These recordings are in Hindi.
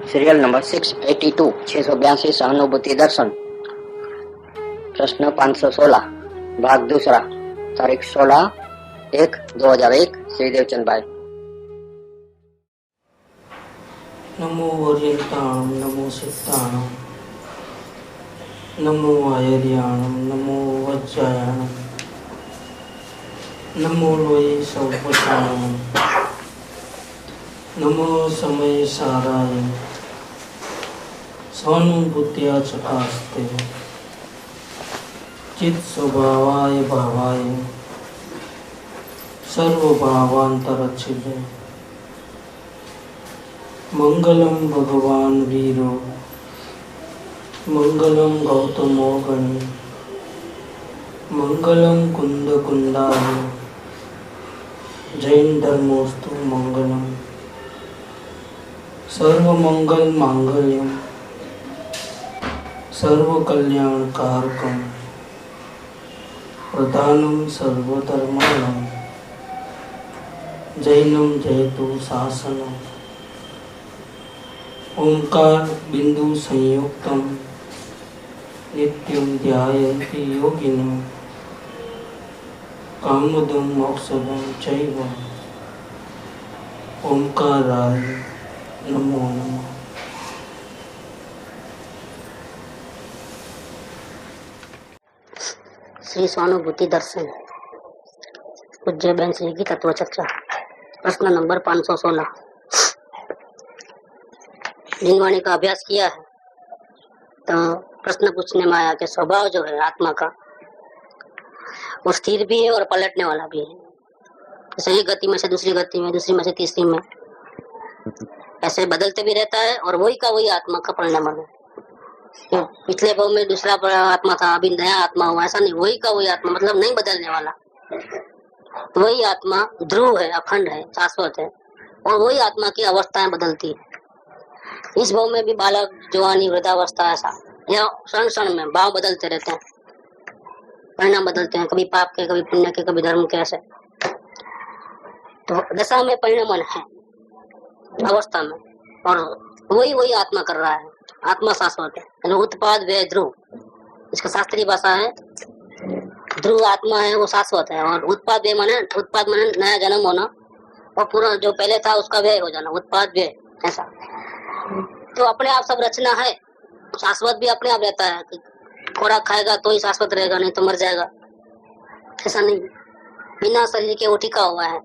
सीरियल नंबर 682 682 सहानुभूति दर्शन प्रश्न 516 भाग दूसरा तारीख 16/1/2001 श्री देवचंद भाई। नमो वर्यन्ताणं नमो सिद्धाणं नमो आयर्याणं नमो वज्रायाणं नमो लोये सौपटाणं नमो समय साराय स्वानुभूत्या चकास्ते चित स्वभावाय भावाय सर्वभावांतरच्छिदे मंगलम भगवान वीरो मंगलम गौतमो गणी मंगलम कुंद कुंदाय जैन धर्मोस्तु मंगलम सर्वमंगल मांगल्यम सर्वकल्याणकारकम प्रधानम सर्वधर्माणां जैनम जयतु शासनम ओंकार बिंदु संयुक्तम नित्यं ध्यायन्ति योगिनः कामदं मोक्षदं चैव ओंकाराय नमो नमः। श्री स्वानुभूति दर्शन पूज्य बहन श्री की तत्व चर्चा प्रश्न नंबर 516। जिनवाणी का अभ्यास किया है तो प्रश्न पूछने में आया कि स्वभाव जो है आत्मा का वो स्थिर भी है और पलटने वाला भी है। जैसे एक गति में से दूसरी गति में, दूसरी में से तीसरी में ऐसे बदलते भी रहता है और वही का वही आत्मा का परिणाम है। तो पिछले भाव में दूसरा आत्मा था, अभी नया आत्मा हुआ, ऐसा नहीं, वही का वही आत्मा मतलब नहीं बदलने वाला। तो वही आत्मा ध्रुव है, अखंड है, शाश्वत है और वही आत्मा की अवस्थाएं बदलती है। इस भाव में भी बालक, जवानी, वृद्धावस्था, ऐसा या क्षण क्षण में भाव बदलते रहते हैं, परिणाम बदलते हैं, कभी पाप के, कभी पुण्य के, कभी धर्म के, ऐसे। तो दशा में परिणमन है अवस्था में और वही वही आत्मा कर रहा है। आत्मा शाश्वत है, उत्पाद व्यय ध्रुव, इसका शास्त्रीय भाषा है। ध्रुव आत्मा है वो शाश्वत है और उत्पाद व्यय माने नया जन्म होना और पूरा जो पहले था उसका व्यय हो जाना, उत्पाद व्यय ऐसा। तो अपने आप सब रचना है, शाश्वत भी अपने आप रहता है। खोराक खाएगा तो ही शाश्वत रहेगा, नहीं तो मर जाएगा, ऐसा नहीं। बिना शरीर के वो टिका हुआ है।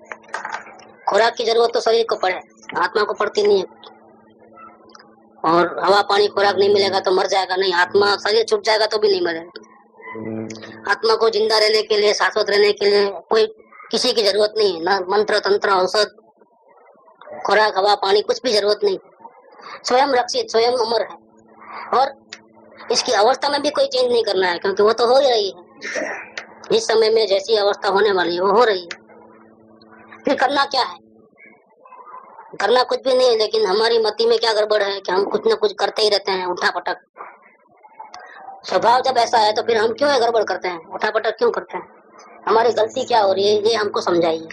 खोराक की जरूरत तो शरीर को पड़े, आत्मा को पड़ती नहीं है। और हवा पानी खुराक नहीं मिलेगा तो मर जाएगा, नहीं। आत्मा, शरीर छूट जाएगा तो भी नहीं मरेगा। आत्मा को जिंदा रहने के लिए, शाश्वत रहने के लिए कोई किसी की जरूरत नहीं है, ना मंत्र तंत्र औषध खुराक हवा पानी कुछ भी जरूरत नहीं। स्वयं रक्षित, स्वयं अमर है और इसकी अवस्था में भी कोई चेंज नहीं करना है, क्योंकि वो तो हो ही रही है। जिस समय में जैसी अवस्था होने वाली है वो हो रही है। फिर करना क्या है? करना कुछ भी नहीं है, लेकिन हमारी मति में क्या गड़बड़ है कि हम कुछ न कुछ करते ही रहते हैं, उठा पटक। स्वभाव जब ऐसा है तो फिर हम क्यों गड़बड़ करते हैं, उठा पटक क्यों करते हैं? हमारी गलती क्या हो रही है, ये हमको समझाइए।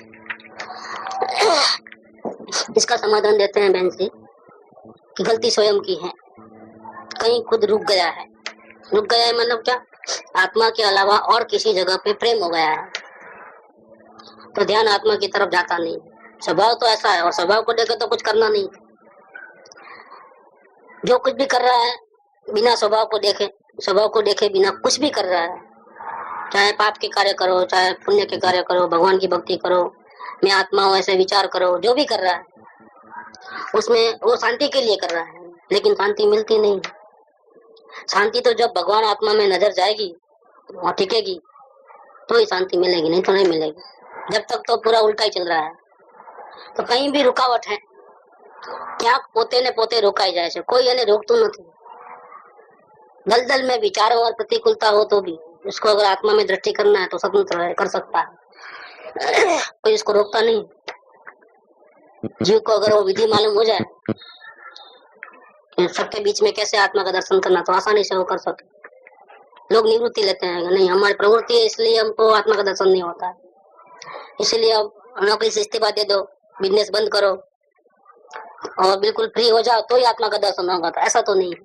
इसका समाधान देते हैं बहन जी कि गलती स्वयं की है, कहीं खुद रुक गया है। रुक गया है मतलब क्या? आत्मा के अलावा और किसी जगह पे प्रेम हो गया है, तो ध्यान आत्मा की तरफ जाता नहीं। स्वभाव तो ऐसा है और स्वभाव को देखे तो कुछ करना नहीं। जो कुछ भी कर रहा है बिना स्वभाव को देखे बिना कुछ भी कर रहा है, चाहे पाप के कार्य करो, चाहे पुण्य के कार्य करो, भगवान की भक्ति करो, मैं आत्मा हूँ ऐसे विचार करो, जो भी कर रहा है उसमें वो शांति के लिए कर रहा है, लेकिन शांति मिलती नहीं। शांति तो जब भगवान आत्मा में नजर जाएगी और टिकेगी तो ही शांति मिलेगी, नहीं तो नहीं मिलेगी। जब तक तो पूरा उल्टा ही चल रहा है। तो कहीं भी रुकावट है, क्या पोते ने पोते रोकाई जाए છે, कोई એને रोकતું નથી। दलदल में विचारों और प्रतिकूलता हो तो भी उसको अगर आत्मा में दृष्टि करना है तो स्वतंत्र है, कर सकता है, कोई इसको रोकता नहीं। जीव को अगर वो विधि मालूम हो जाए सबके बीच में कैसे आत्मा का दर्शन करना, तो आसानी से वो कर सके। लोग निवृत्ति लेते हैं, नहीं हमारी प्रवृत्ति है इसलिए हमको आत्मा का दर्शन नहीं होता है, इसलिए अब नौकरी से इस्तीफा दे दो, बिजनेस बंद करो, और बिल्कुल फ्री हो जाओ तो ही आत्मा का दर्शन होगा, तो ऐसा तो नहीं है।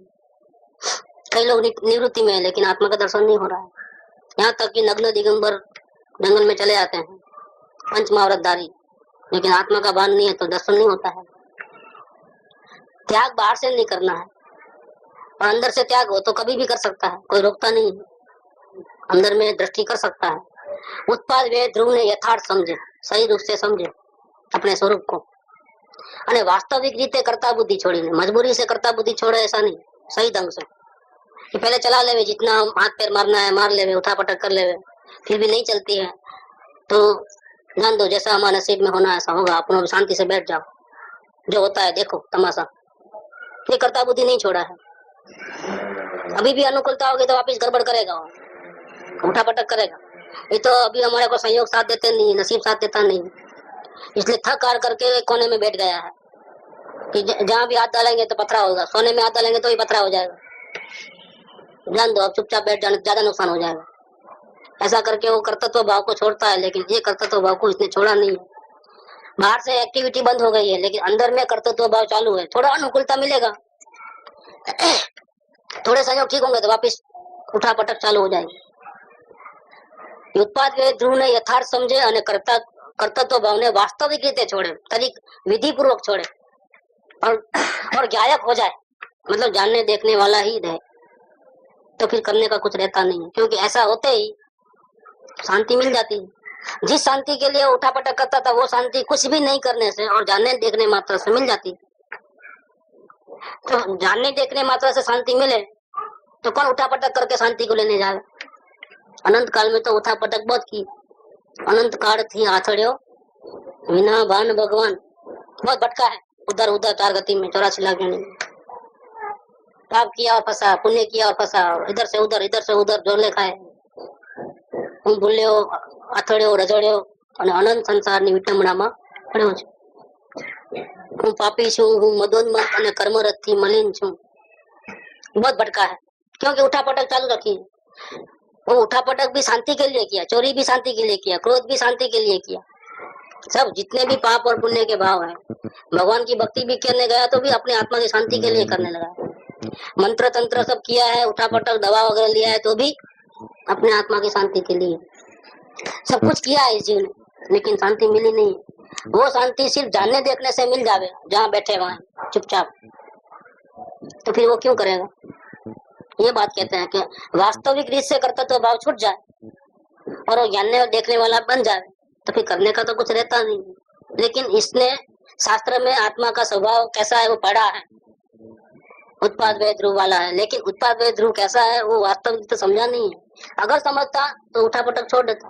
कई लोग निवृत्ति में है लेकिन आत्मा का दर्शन नहीं हो रहा है। यहाँ तक कि नग्न दिगंबर जंगल में चले जाते हैं, पंच महाव्रतधारी, लेकिन आत्मा का भान नहीं है तो दर्शन नहीं होता है। त्याग बाहर से नहीं करना है, और अंदर से त्याग हो तो कभी भी कर सकता है, कोई रोकता नहीं है। अंदर में दृष्टि कर सकता है। उत्पाद वे ध्रुव ने यथार्थ समझे, सही रूप से समझे अपने स्वरूप को, અને વાસ્તવિક રીતે કરતા બુદ્ધિ છોડીને, મજબૂરી से करता बुद्धि छोड़े ऐसा नहीं, सही ढंग से कि पहले चला लेवे, जितना हाथ पैर मारना है मार लेवे, उठा पटक कर लेवे, फिर भी नहीं चलती है तो जान दो जैसा हमारे नसीब में होना ऐसा होगा, अपनों शांति से बैठ जाओ, जो होता है देखो तमाशा। ये करता बुद्धि नहीं छोड़ा है। अभी भी अनुकूलता होगी तो वापिस गड़बड़ करेगा, उठा पटक करेगा। ये तो अभी हमारे को संयोग साथ देते नहीं, नसीब साथ देता नहीं, इसलिए थक हार करके कोने में बैठ गया है कि जहाँ भी हाथ डालेंगे तो पथरा होगा, सोने में हाथ डालेंगे तो ही पथरा हो जाएगा। जान दो अब चुपचाप बैठ जाने, ज्यादा नुकसान हो जाएगा। ऐसा करके वो कर्तव्य भाव को छोड़ता है, लेकिन ये कर्तव्य भाव को इसने छोड़ा नहीं है। बाहर से एक्टिविटी बंद हो गई है लेकिन अंदर में कर्तव्य भाव चालू है। थोड़ा अनुकूलता मिलेगा, थोड़े संयोग ठीक होंगे तो वापिस उठा पटक चालू हो जाएगी। उत्पाद वे ध्रुव ने यथार्थ समझे અને कर्तव्य भाव ने वास्तविक रीते छोड़े, तरीक विधि पूर्वक छोड़े और गायक हो जाए, मतलब जानने देखने वाला ही रहे, तो फिर करने का कुछ रहता नहीं है। क्योंकि ऐसा होते ही शांति मिल जाती है। जिस शांति के लिए उठा पटक करता था वो शांति कुछ भी नहीं करने से और जानने देखने मात्र से मिल जाती। तो जानने देखने मात्र से शांति मिले तो कौन उठा पटक करके शांति को लेने जाए। अनंत काल में तो उठा पटक बहुत की, अनंत काल थी आथड़ियो विना भान भगवान, बहुत भटका है उधर उधर 4 गति में 84 लाख जने। पाप किया और फंसा, पुण्य किया और फंसा, इधर से उधर जोर खाए। હું ભૂલ્યો, અથડ્યો, રજોડ્યો અને અનંત સંસારની વિટંબણામાં પડ્યો છું। હું પાપી છું, હું મદોન્મત્ત અને કર્મરથથી મલિન છું। बहुत भटका है क्योंकि उठा पटक चालू रखी है। वो उठा पटक भी शांति के लिए किया, चोरी भी शांति के लिए किया, क्रोध भी शांति के लिए किया। सब जितने भी पाप और पुण्य के भाव है, भगवान की भक्ति भी करने गया तो भी अपनी आत्मा की शांति के लिए करने लगा। मंत्र तंत्र सब किया है, उठा पटक दवा वगैरह लिया है तो भी अपने आत्मा की शांति के लिए सब कुछ किया है इस जीवन में, लेकिन शांति मिली नहीं। वो शांति सिर्फ जानने देखने से मिल जावे, जहाँ बैठे वहां चुपचाप, तो फिर वो क्यों करेगा। ये बात कहते हैं कि वास्तविक रीत से कर्तव्य भाव छूट जाए और वो जानने और देखने वाला बन जाए तो फिर करने का तो कुछ रहता नहीं। लेकिन इसने शास्त्र में आत्मा का स्वभाव कैसा है वो पढ़ा है, उत्पाद वे ध्रुव वाला है, लेकिन उत्पाद वे ध्रुव कैसा है वो वास्तविक तो समझा नहीं है। अगर समझता तो उठा पटक छोड़ देता,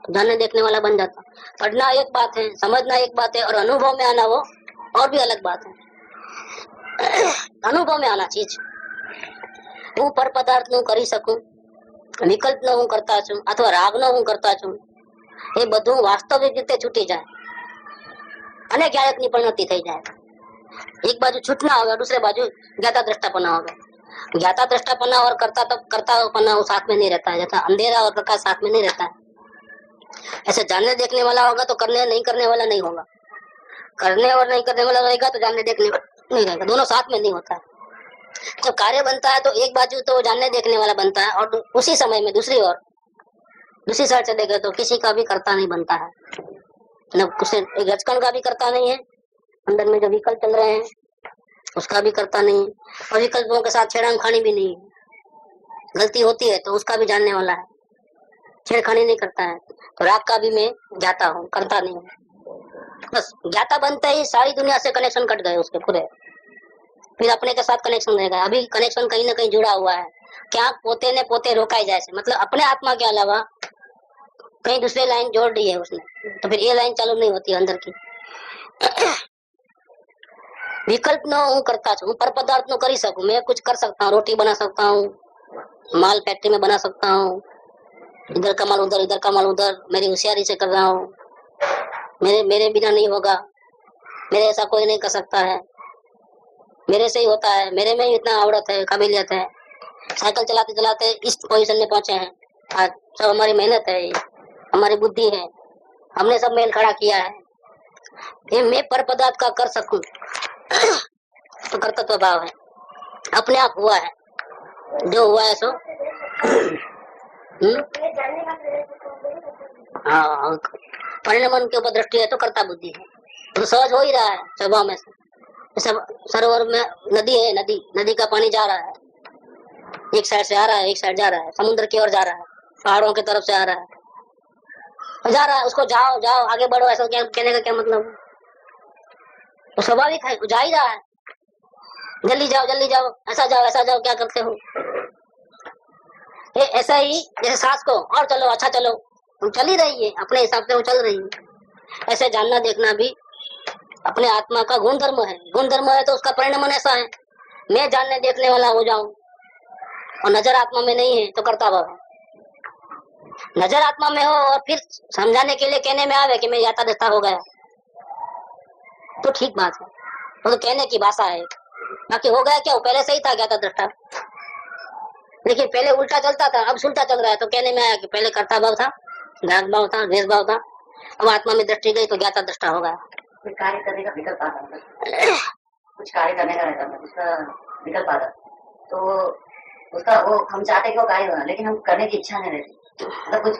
जानने देखने वाला बन जाता। पढ़ना एक बात है, समझना एक बात है, और अनुभव में आना वो और भी अलग बात है। अनुभव में आना चीज હું પર પદાર્થ નું કરી શકું, વિકલ્પ નો હું કરતા છું અથવા રાગ નો હું કરતા છું, એ બધું વાસ્તવિક રીતે છૂટી જાય અને જ્ઞાયક ની પરિણતિ થઈ જાય। एक बाजू छूटना होगा, दूसरे बाजू ज्ञाता दृष्टापना होगा। ज्ञाता दृष्टापना और कर्तापना वो साथ में नहीं रहता है, जैसा अंधेरा और प्रकाश साथ में नहीं रहता है। ऐसे जानने देखने वाला होगा तो करने नहीं करने वाला नहीं होगा, करने और नहीं करने वाला रहेगा तो जानने देखने नहीं रहेगा, दोनों साथ में नहीं होता है। जब कार्य बनता है तो एक बाजू तो जानने देखने वाला बनता है और उसी समय में दूसरी साइड से देखे तो किसी का भी कर्ता नहीं बनता है, एक रचकन का भी कर्ता नहीं है, अंदर में जो विकल्प चल रहे हैं उसका भी करता नहीं है, और विकल्पों के साथ छेड़खानी भी नहीं है। गलती होती है तो उसका भी जानने वाला है, छेड़खानी नहीं करता है। तो राग का भी मैं जाता हूँ, करता नहीं हूँ। बस ज्ञाता बनते ही सारी दुनिया से कनेक्शन कट गए उसके पूरे, फिर अपने के साथ कनेक्शन रहेगा। अभी कनेक्शन कहीं ना कहीं जुड़ा हुआ है, क्या पोते ने पोते रोकाई जाए, मतलब अपने आत्मा के अलावा कहीं दूसरी लाइन जोड़ दी है उसने, तो फिर ये लाइन चालू नहीं होती अंदर की। विकल्प नो हूँ करता हूँ, पर पदार्थ नो करी सकूं, मैं कुछ कर सकता हूँ, रोटी बना सकता हूँ, माल फैक्ट्री में बना सकता हूँ, इधर का माल उधर, इधर का माल उधर, मेरी होशियारी से कर रहा हूँ, मेरे बिना नहीं होगा, मेरे ऐसा कोई नहीं कर सकता है, मेरे से ही होता है, मेरे में ही इतना आवड़त है, काबिलियत है। साइकिल चलाते चलाते इस पोजीशन में पहुंचे हैं आज, सब हमारी मेहनत है, हमारी बुद्धि है, हमने सब मेल खड़ा किया है। ये मैं पर पदार्थ का कर सकूं तो कर्तृत्व भाव है, अपने आप हुआ है, जो हुआ है सो हाँ, परिणाम के ऊपर दृष्टि है तो कर्ता बुद्धि है, तो सहज हो ही रहा है स्वभाव में से। सब सरोवर में नदी है, नदी का पानी जा रहा है, एक साइड से आ रहा है, एक साइड जा रहा है, समुद्र की ओर जा रहा है, पहाड़ों की तरफ से आ रहा है, उसको जाओ जाओ आगे बढ़ो, ऐसा कहने का क्या मतलब? तो स्वाभाविक है, जा ही रहा है, जल्दी जाओ, ऐसा जाओ, क्या करते हो? ऐसा ही जैसे सांस को और चलो, अच्छा चलो, हम चल ही रही है, अपने हिसाब से वो चल रही है। ऐसे जानना देखना भी अपने आत्मा का गुण धर्म है। गुण धर्म है तो उसका परिणाम ऐसा है, मैं जानने देखने वाला हो जाऊं और नजर आत्मा में नहीं है तो करता भाव है। नजर आत्मा में हो और फिर समझाने के लिए कहने में आवे कि मैं याता दस्ता हो गया, तो ठीक बात है, वो तो कहने की भाषा है। बाकी हो गया क्या, वो पहले सही था ज्ञाता दृष्टा, लेकिन पहले उल्टा चलता था, अब उल्टा चल रहा है, तो कहने में आया कि पहले कर्ता भाव था, ज्ञात भाव था, द्वेष भाव था, अब आत्मा में दृष्टि गई तो ज्ञाता दृष्टा हो गया। कुछ कार्य करने का विकल्प आता है, कुछ कार्य करने का रहता है, उसका विकल्प आता, तो उसका वो हम चाहते कि वो कार्य होना, लेकिन हम करने की इच्छा नहीं रहती, मतलब कुछ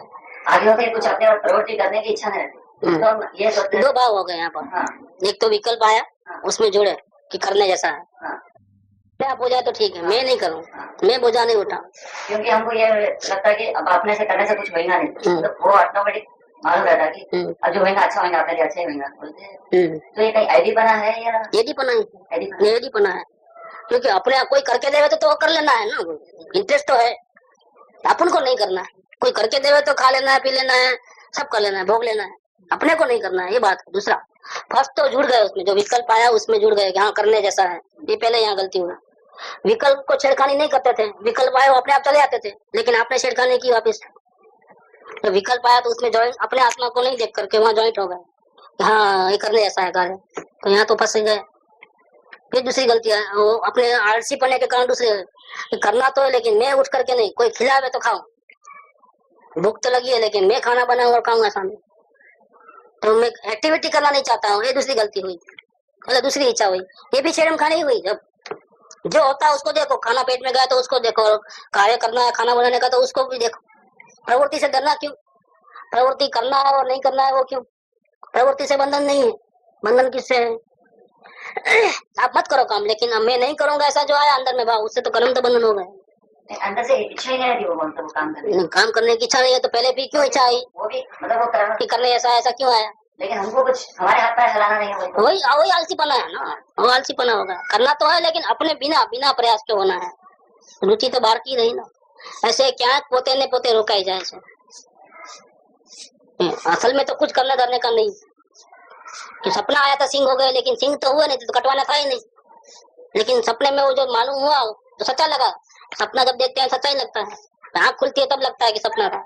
आगे होते कुछ अपने और प्रवृत्ति करने की इच्छा नहीं रहती। तो ये दो भाव हो गए यहाँ पर। हाँ। एक तो विकल्प आया, उसमें जुड़े कि करने जैसा है, अपने आप हो जाए तो ठीक है, मैं नहीं करूँ, मैं बोझा नहीं उठा, क्योंकि हमको ये लगता है कि अब अपने से करने से कुछ होगा नहीं, तो वो ऑटोमेटिक मालूम रहता है कि अब जो होगा अच्छा होगा, अपने लिए अच्छा ही होगा बोलते। तो ये कहीं आईडी बना है या एडी बना है, क्योंकि अपने आप कोई करके देवे तो वो कर लेना है ना, इंटरेस्ट तो है, अपन को नहीं करना है। कोई करके देवे तो खा लेना है, पी लेना है, सब कर लेना है, भोग लेना है, अपने को नहीं करना है, ये बात है। दूसरा फर्स्ट तो जुड़ गए उसमें, जो विकल्प आया उसमें जुड़ गए कि हाँ करने जैसा है, ये पहले यहाँ गलती हुआ। विकल्प को छेड़खानी नहीं करते थे, विकल्प आए वो अपने आप चले आते थे, लेकिन आपने छेड़खानी की वापिस। तो विकल्प आया तो उसमें ज्वाइंट, अपने आत्मा को नहीं देख करके वहाँ ज्वाइंट हो गए, हाँ ये करने जैसा है कार्य, तो यहाँ तो फंस गए। फिर दूसरी गलती है वो अपने आलसी पने के कारण, दूसरे करना तो है लेकिन मैं उठ करके नहीं, कोई खिलावे तो खाऊं, भूख तो लगी है लेकिन मैं खाना बनाऊं और खाऊंगा सामने, तो मैं एक्टिविटी करना नहीं चाहता हूँ, ये दूसरी गलती हुई, मतलब दूसरी इच्छा हुई, ये भी छेड़म खानी हुई। जब जो होता है उसको देखो, खाना पेट में गया तो उसको देखो, कार्य करना है खाना बनाने का तो उसको भी देखो। प्रवृत्ति से डरना क्यों? प्रवृत्ति करना है और नहीं करना है वो क्यों? प्रवृत्ति से बंधन नहीं है, बंधन किससे है? आप मत करो काम, लेकिन अब मैं नहीं करूंगा ऐसा जो आया अंदर में भाव, उससे तो कर्म तो बंधन हो गए। अंदर से इच्छा ही नहीं रहती, वो मतलब काम करने की इच्छा नहीं है तो पहले भी क्यों इच्छा आई? वो भी मतलब वो करने ऐसा क्यों आया? लेकिन हमको कुछ हमारे हाथ पैर हिलाना नहीं है, वही आलसीपना है ना, वो आलसीपना होगा। करना तो है लेकिन अपने बिना प्रयास के होना है, रुचि तो बाहर की रही ना। ऐसे क्या पोते ने पोते रोका ही जाए, असल में तो कुछ करने धरने का नहीं कि सपना आया था सिंह हो गए, लेकिन सिंह तो हुआ नहीं तो कटवाना था ही नहीं, लेकिन सपने में वो जो मालूम हुआ तो सच्चा लगा। सपना जब देखते हैं सच्चा ही लगता है, आँख खुलती है तब लगता है कि सपना था।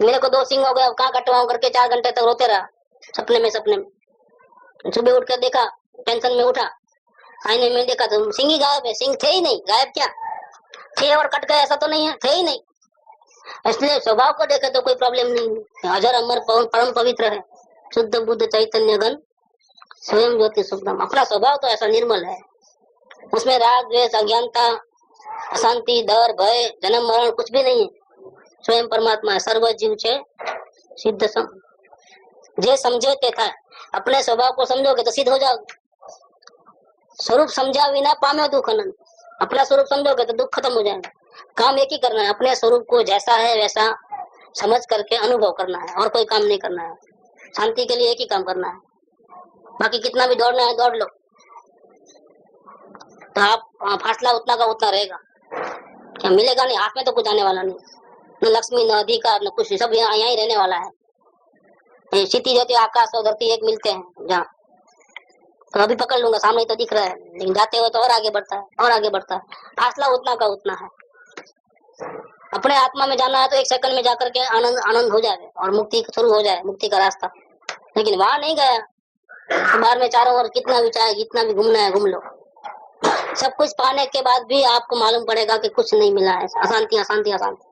मेरे को 2 सिंह हो गया, कहाँ कटवाऊं करके 4 घंटे तक रोते रहा सपने में। सुबह उठ कर देखा, टेंशन में उठा, आईने में देखा तो सिंह ही गायब है, सिंह थे ही नहीं, गायब क्या थे और कट गए ऐसा तो नहीं है, थे ही नहीं। इसलिए स्वभाव को देखे तो कोई प्रॉब्लम नहीं, अजर अमर परम पवित्र है, शुद्ध बुद्ध चैतन्य घन स्वयं ज्योति शुद्धम। अपना स्वभाव तो ऐसा निर्मल है, उसमें राग द्वेष अज्ञानता अशांति डर भय जन्म मरण कुछ भी नहीं है, स्वयं परमात्मा है। सर्व जीव छे सिद्ध सम, जे समझे ते था। अपने स्वभाव को समझोगे तो सिद्ध हो जाओगे। स्वरूप समझा बिना पामे दुख अनंत, अपना स्वरूप समझोगे तो दुख खत्म हो जाएगा। काम एक ही करना है, अपने स्वरूप को जैसा है वैसा समझ करके अनुभव करना है, और कोई काम नहीं करना है। शांति के लिए एक ही काम करना है, बाकी कितना भी दौड़ना है दौड़ लो, तो आप फासला उतना का उतना रहेगा, क्या मिलेगा नहीं, हाथ में तो कुछ आने वाला नहीं, न लक्ष्मी न अधिकार न कुछ, सब यहाँ ही रहने वाला है। क्षितिज ज्योति आकाश और धरती एक मिलते हैं जहाँ, तो अभी पकड़ लूंगा, सामने तो दिख रहा है, लेकिन जाते हुए तो और आगे बढ़ता है और आगे बढ़ता है, फासला उतना का उतना है। अपने आत्मा में जाना है तो 1 सेकंड में जाकर के आनंद हो जाए और मुक्ति शुरू हो जाए, मुक्ति का रास्ता। लेकिन वहां नहीं गया तो बाहर में चारों ओर कितना भी चाहे, जितना भी घूमना है घूम लो, सब कुछ पाने के बाद भी आपको मालूम पड़ेगा कि कुछ नहीं मिला है, अशांति अशांति अशांति।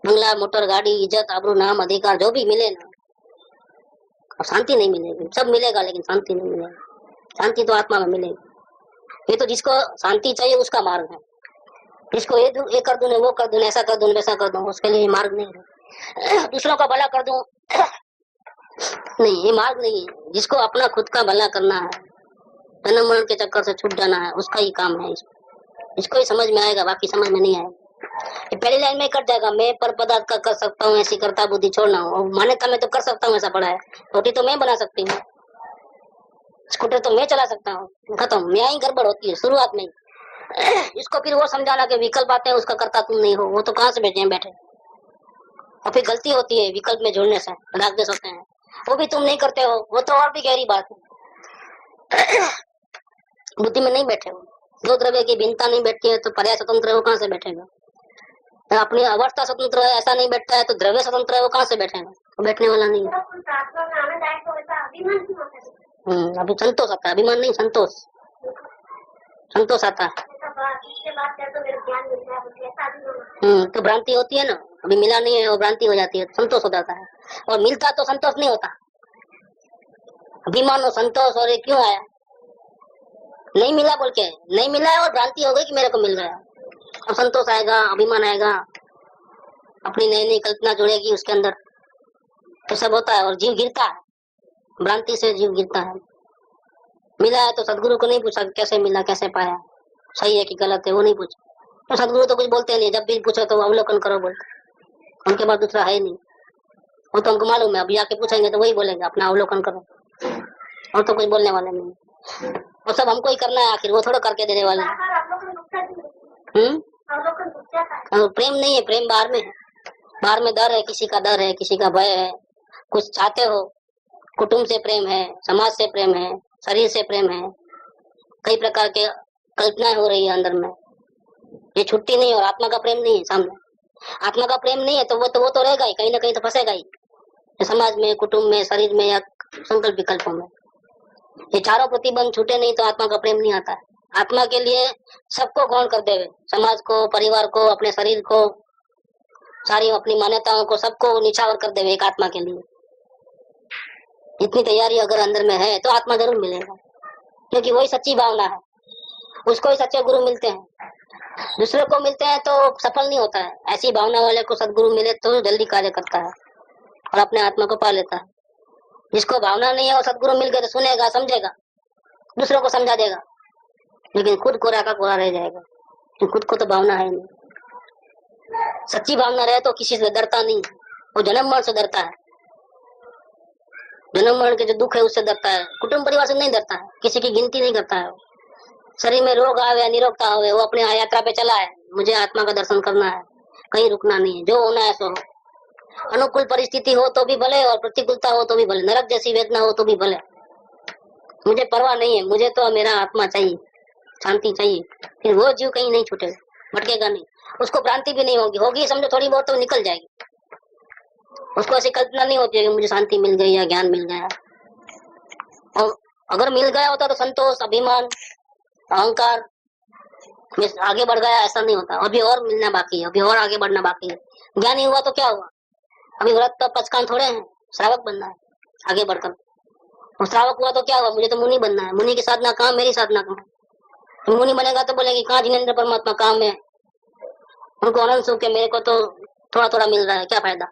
बंगला मोटर गाड़ी इज्जत आबरू नाम अधिकार जो भी मिले ना, शांति नहीं मिलेगी। सब मिलेगा लेकिन शांति नहीं मिलेगी। शांति तो आत्मा में मिलेगी। ये तो जिसको शांति चाहिए उसका मार्ग है। जिसको ये कर दूं, वो कर दूं, ऐसा कर दूं, वैसा कर दूं, उसके लिए मार्ग नहीं है। दूसरों का भला कर दूं नहीं, ये मार्ग नहीं है। जिसको अपना खुद का भला करना है, जन्म मरण के चक्कर से छूट जाना है, उसका ही काम है। इसको ही समझ में आएगा, बाकी समझ में नहीं आएगा। ये पहली लाइन में कट जाएगा, मैं पर पदार्थ का कर सकता हूँ, ऐसी करता बुद्धि छोड़ना हूँ। और मान्यता में तो कर सकता हूँ, ऐसा पड़ा है। रोटी तो मैं बना सकती हूँ, स्कूटर तो मैं चला सकता हूँ, खत्म। मैं ही गड़बड़ होती है शुरुआत में। इसको फिर वो समझाना कि विकल्प आते हैं, उसका करता तुम नहीं हो, वो तो कहाँ से बैठे। और फिर गलती होती है विकल्प में जुड़ने से, राग देश होते हैं, वो भी तुम नहीं करते हो, वो तो और भी गहरी बात है। बुद्धि में नहीं बैठे हो, दो द्रव्य की भिन्नता नहीं बैठती है, तो पर्याय स्वतंत्र है, वो कहाँ से बैठेगा। अपनी अवस्था स्वतंत्र है, ऐसा नहीं बैठता है, तो द्रव्य स्वतंत्र है, वो कहाँ से बैठेगा। वो बैठने वाला नहीं है। अभी संतोष आता है, अभिमान नहीं, संतोष आता है। तो भ्रांति होती है ना, अभी मिला नहीं है, वो भ्रांति हो जाती है, संतोष हो जाता है। और मिलता तो संतोष नहीं होता, अभिमान और संतोष। और ये क्यों आया, नहीं मिला बोल के, नहीं मिला है और भ्रांति हो गई कि मेरे को मिल गया। अब संतोष आएगा, अभिमान आएगा, अपनी नई नई कल्पना जुड़ेगी उसके अंदर, तो सब होता है। और जीव गिरता है, भ्रांति से जीव गिरता है। मिला है तो सदगुरु को नहीं पूछा कैसे मिला, कैसे पाया, सही है कि गलत है, वो नहीं पूछा। तो सदगुरु तो कुछ बोलते नहीं, जब भी पूछो तो अवलोकन करो बोलते, उनके पास दूसरा है नहीं। वो तो हमको मालूम है, अभी आके पूछेंगे तो वही बोलेंगे, अपना अवलोकन करो, और तो कुछ बोलने वाले नहीं। और सब हमको ही करना है आखिर, वो थोड़ा करके देने वाले हैं। प्रेम नहीं है, प्रेम बाहर में है। बाहर में डर है, किसी का डर है, किसी का भय है, कुछ चाहते हो, कुटुंब से प्रेम है, समाज से प्रेम है, शरीर से प्रेम है, कई प्रकार के कल्पनाएं हो रही है अंदर में, ये छुट्टी नहीं। और आत्मा का प्रेम नहीं है सामने, आत्मा का प्रेम नहीं है तो वो तो रहेगा ही, कहीं ना कहीं तो फंसेगा ही, समाज में, कुटुंब में, शरीर में, या संकल्प विकल्पों में। ये चारों प्रतिबंध छूटे नहीं तो आत्मा का प्रेम नहीं आता है। आत्मा के लिए सबको ग्रहण कर देवे, समाज को, परिवार को, अपने शरीर को, सारी अपनी मान्यताओं को, सबको निछावर कर देवे एक आत्मा के लिए। इतनी तैयारी अगर अंदर में है तो आत्मा जरूर मिलेगा, क्योंकि वही सच्ची भावना है, उसको ही सच्चे गुरु मिलते हैं। दूसरे को मिलते हैं तो सफल नहीं होता है, ऐसी भावना वाले को सदगुरु मिले तो जल्दी कार्य करता है और अपने आत्मा को पा लेता है। जिसको भावना नहीं है वो सदगुरु मिल गए तो सुनेगा, समझेगा, दूसरों को समझा देगा, लेकिन खुद कोरा का कोरा रह जाएगा, तो खुद को तो भावना है नहीं। सच्ची भावना रहे तो किसी से डरता नहीं, वो जन्म मरण से डरता है, जन्म मरण के जो दुख है उससे डरता है, कुटुंब परिवार से नहीं डरता है, किसी की गिनती नहीं करता है। शरीर में रोग आवे, निरोगता आवे, वो अपने यात्रा पे चला है, मुझे आत्मा का दर्शन करना है, कहीं रुकना नहीं है, जो होना है सो हो। अनुकूल परिस्थिति हो तो भी भले, और प्रतिकूलता हो तो भी भले, नरक जैसी वेदना हो तो भी भले, मुझे परवाह नहीं है, मुझे तो मेरा आत्मा चाहिए, शांति चाहिए। फिर वो जीव कहीं नहीं छूटेगा, भटकेगा नहीं, उसको भ्रांति भी नहीं होगी समझो थोड़ी बहुत तो निकल जाएगी। उसको ऐसी कल्पना नहीं होती है कि मुझे शांति मिल गई या ज्ञान मिल गया। और अगर मिल गया होता तो संतोष, अभिमान, अहंकार में आगे बढ़ गया, ऐसा नहीं होता। अभी और मिलना बाकी है, अभी और आगे बढ़ना बाकी है। ज्ञानी हुआ तो क्या हुआ, अभी व्रत तो पचकान थोड़े हैं, श्रावक बनना है आगे बढ़कर। और श्रावक हुआ तो क्या हुआ, मुझे तो मुनि बनना है, मुनि की साधना कहाँ, मेरी साधना कहाँ। तो मुनि बनेगा तो बोलेंगे कहाँ जिनेंद्र परमात्मा, कहाँ में उनको अनंत सुख है, मेरे को तो थोड़ा थोड़ा मिल रहा है, क्या फायदा,